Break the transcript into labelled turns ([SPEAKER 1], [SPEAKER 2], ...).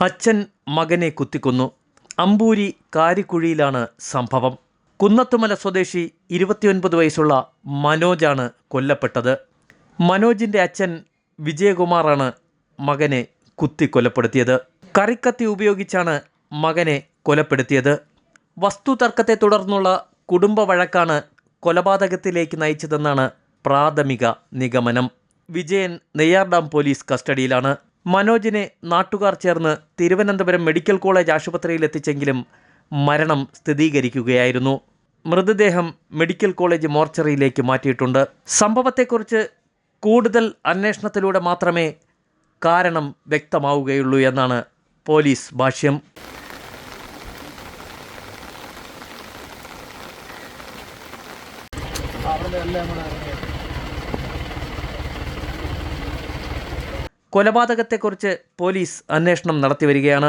[SPEAKER 1] അച്ഛൻ മകനെ കുത്തിക്കൊന്നു. അമ്പൂരി കാരിക്കുഴിയിലാണ് സംഭവം. കുന്നത്തുമല സ്വദേശി 29 വയസ്സുള്ള മനോജാണ് കൊല്ലപ്പെട്ടത്. മനോജിൻ്റെ അച്ഛൻ വിജയകുമാറാണ് മകനെ കുത്തിക്കൊലപ്പെടുത്തിയത്. കറിക്കത്തി ഉപയോഗിച്ചാണ് മകനെ കൊലപ്പെടുത്തിയത്. വസ്തുതർക്കത്തെ തുടർന്നുള്ള കുടുംബ വഴക്കാണ് കൊലപാതകത്തിലേക്ക് നയിച്ചതെന്നാണ് പ്രാഥമിക നിഗമനം. വിജയൻ നെയ്യാർഡാം പോലീസ് കസ്റ്റഡിയിലാണ്. മനോജിനെ നാട്ടുകാർ ചേർന്ന് തിരുവനന്തപുരം മെഡിക്കൽ കോളേജ് ആശുപത്രിയിൽ എത്തിച്ചെങ്കിലും മരണം സ്ഥിരീകരിക്കുകയായിരുന്നു. മൃതദേഹം മെഡിക്കൽ കോളേജ് മോർച്ചറിയിലേക്ക് മാറ്റിയിട്ടുണ്ട്. സംഭവത്തെക്കുറിച്ച് കൂടുതൽ അന്വേഷണത്തിലൂടെ മാത്രമേ കാരണം വ്യക്തമാവുകയുള്ളൂ എന്നാണ് പോലീസ് ഭാഷ്യം. കൊലപാതകത്തെക്കുറിച്ച് പോലീസ് അന്വേഷണം നടത്തിവരികയാണ്.